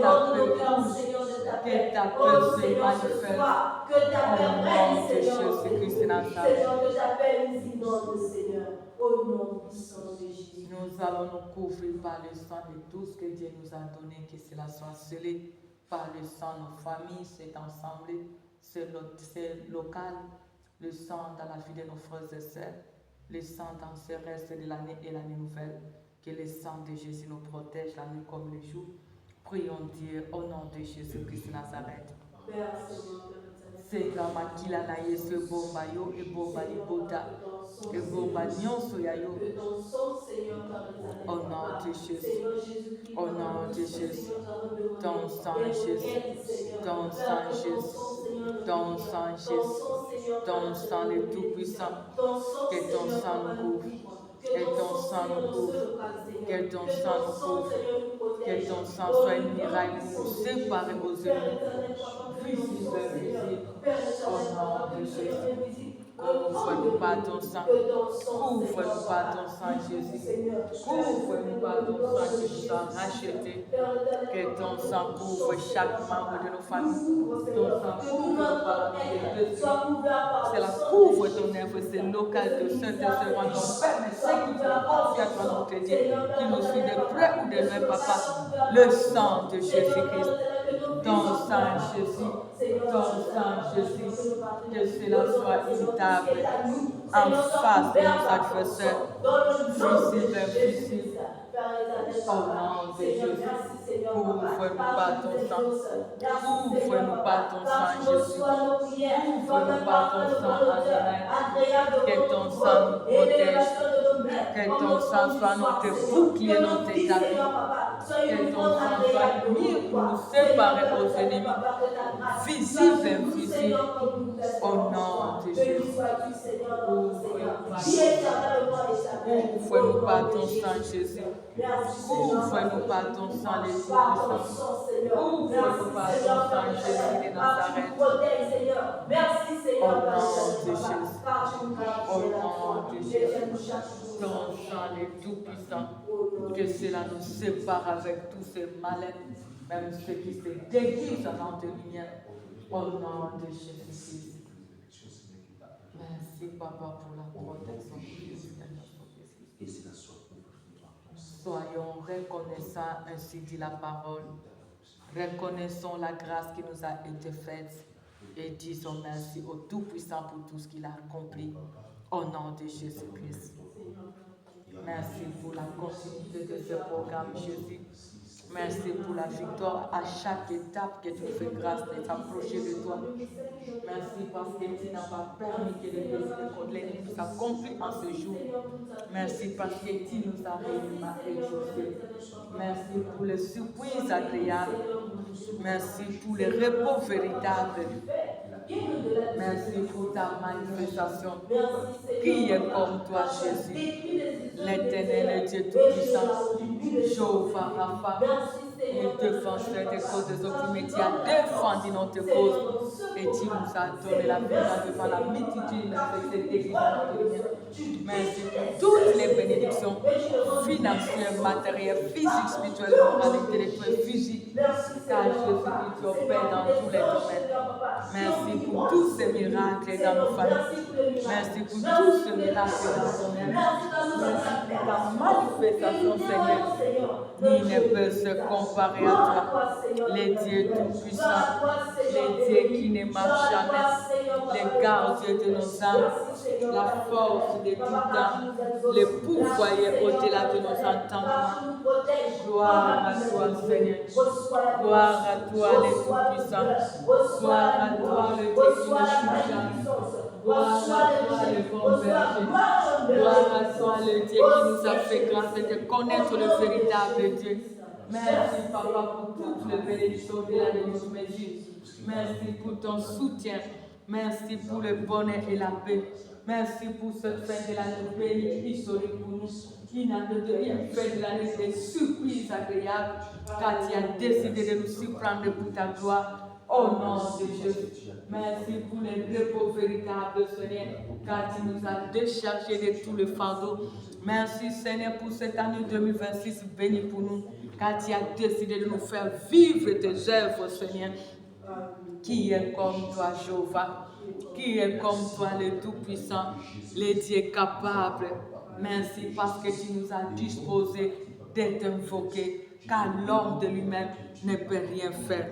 ta paix pousse. Que ta paix se manifeste. Au nom de Jésus-Christ de Nazareth. Au nom puissant de Jésus. Nous allons nous couvrir par le sang de tout ce que Dieu nous a donné, que cela soit scellé par le sang de nos familles, cet ensemble, c'est local, le sang dans la vie de nos frères et sœurs, le sang dans ce reste de l'année et l'année nouvelle. Que le sang de Jésus nous protège la nuit comme le jour. Prions Dieu au nom de Jésus-Christ de Nazareth. Père, Seigneur, C'est comme Akila na Yesu bomba yo et bomba libota et bomba nyonso ya yo. Au nom de Jésus. Au nom de Jésus. Ton sang Jésus. Ton sang Jésus. Ton sang Jésus. Ton sang le Tout-Puissant. Que ton sang nous couvre. Que ton sang nous couvre. Que ton sang nous couvre. Que ton sang soit une miraille pour nous séparer aux ennemis. Visible, visible. Au nom de Jésus. Couvre-nous par ton sang. Couvre-nous par ton sang, Jésus. Couvre-nous par ton sang qui nous a rachetés. Que ton sang couvre chaque membre de nos familles. Ton sang couvre par la vie. Cela couvre ton œuvre, c'est local de Saint-Esprit. Ton Père, mais ceux qui te confient à toi, nous te disent, qui nous suit de près ou de loin, Papa. Le sang de Jésus-Christ. Ton sang, Jésus. Ton sang, Jésus. Que cela soit imitable en face de nos adversaires. Visible, invisible. Au nom de Jésus. Couvre-nous par ton sang. Couvre-nous par ton sang, Jésus. Couvre-nous par ton sang, Adonai. Que ton sang nous protège. Que ton sang soit notre bouclier, notre tapis. Que ton sang soit une mire pour nous séparer aux ennemis. Visible, invisible. Au nom de Jésus. Couvre-nous par ton sang, Jésus. Couvre-nous par ton sang, les Tout-Puissants. Couvre-nous par ton sang, Jésus de Nazareth. Au nom de Jésus. Au nom de Jésus. Ton sang, les Tout-Puissants. Que cela nous sépare avec tous ces malins, même ceux qui se déguisent en lumière. Au nom de Jésus-Christ. Merci, Papa, pour la protection de Jésus. Soyons reconnaissants, ainsi dit la parole. Reconnaissons la grâce qui nous a été faite et disons merci au Tout-Puissant pour tout ce qu'il a accompli. Au nom de Jésus-Christ. Merci pour la continuité de ce programme, Jésus. Merci pour la victoire à chaque étape que tu fais grâce de t'approcher de toi. Merci parce que tu n'as pas permis que les désirs contre l'ennemi s'accomplissent en ce jour. Merci parce que tu nous as réjouis. Merci pour les surprises agréables. Merci pour les repos véritables. Merci pour ta manifestation. Qui est comme toi, Jésus? L'Éternel est Dieu Tout-Puissant. Jéhovah Rapha. le défenseur des causes des opprimés, tu as défendu notre cause et tu nous as donné la victoire devant la multitude de cette église. Merci pour toutes les bénédictions financières, matérielles, physiques, spirituelles, morales, intellectuelles, physiques, car Jésus-Christ tu opères dans tous les domaines. Merci pour tous ces miracles dans nos familles. Merci pour tous ces miracles dans ton âme. Merci pour ta manifestation, Seigneur. Nul ne peut se comparer à toi, les dieux tout-puissants, les dieux qui ne marchent jamais, les gardiens de nos âmes, la force de tout temps, le pourvoyeur au-delà de nos entendements. Gloire à toi, Seigneur. Gloire à toi, les tout-puissants. Gloire à toi, le Dieu qui ne change jamais. Gloire à toi, le bon berger. Gloire à toi, le Dieu qui nous a fait grâce de connaître le véritable Dieu. Merci, Papa, pour toutes les bénédictions de la mesure. Merci pour ton soutien. Merci pour le bonheur et la paix. Merci pour cette fin de l'année bénie, historique pour nous, qui n'a de rien fait de l'année des surprises agréables, car tu as décidé de nous surprendre pour ta gloire. Au nom de Jésus. Merci pour les repos véritables, Seigneur, car tu nous as déchargés de tout le fardeau. Merci, Seigneur, pour cette année 2026 bénie pour nous, car tu as décidé de nous faire vivre tes œuvres, Seigneur. Qui est comme toi, Jéhovah? Qui est comme toi, le Tout-Puissant, le Dieu capable? Merci parce que tu nous as disposés d'être invoqués, car l'homme de lui-même ne peut rien faire.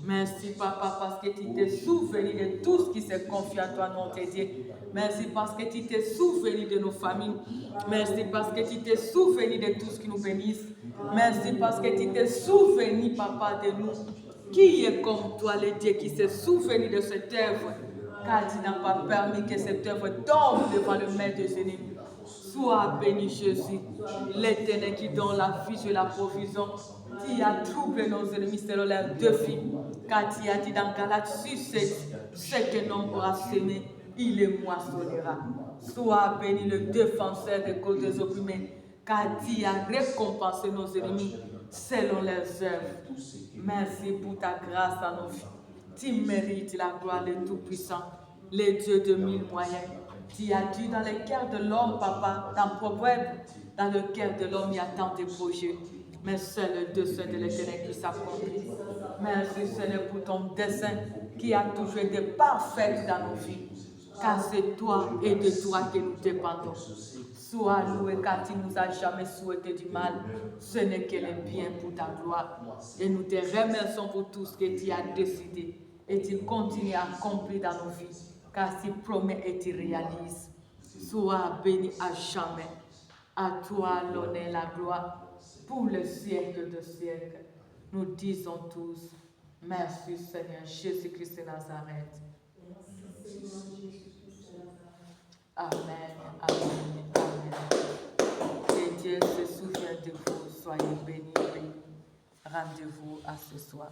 Merci, Papa, parce que tu t'es souvenu de tout ce qui s'est confié à toi, notre Dieu. Merci parce que tu t'es souvenu de nos familles. Merci parce que tu t'es souvenu de tout ce qui nous bénisse. Merci parce que tu t'es souvenu, Papa, de nous. Qui est comme toi, le Dieu qui s'est souvenu de cette œuvre, car tu n'as pas permis que cette œuvre tombe devant le maître des ennemis. Sois béni, Jésus, l'Éternel qui donne la vie et la provision. Tu as troublé nos ennemis selon leurs défis, car tu as dit dans Galates 6:7, ce qu'un homme aura semé, il le moissonnera. Sois béni, le défenseur des causes des opprimés, car tu as récompensé nos ennemis selon leurs œuvres. Merci pour ta grâce à nos vies. Tu mérites la gloire du Tout-Puissant, le Dieu de mille moyens. Tu as dit dans le cœur de l'homme, Papa, dans Proverbe, dans le cœur de l'homme, il y a tant de projets, mais seul le dessein de l'Éternel qui s'accomplit. Merci, Seigneur, pour ton dessein qui a toujours été parfait dans nos vies, car c'est toi et de toi que nous dépendons. Sois loué, car tu ne nous as jamais souhaité du mal. Ce n'est que le bien pour ta gloire. Et nous te remercions pour tout ce que tu as décidé. Et tu continues à accomplir dans nos vies, car tu promets et tu réalises. Sois béni à jamais. À toi l'honneur et la gloire pour le siècle de siècles. Nous disons tous, merci Seigneur Jésus-Christ de Nazareth. Amen, amen, amen. Que Dieu se souvienne de vous. Soyez bénis. Rendez-vous à ce soir.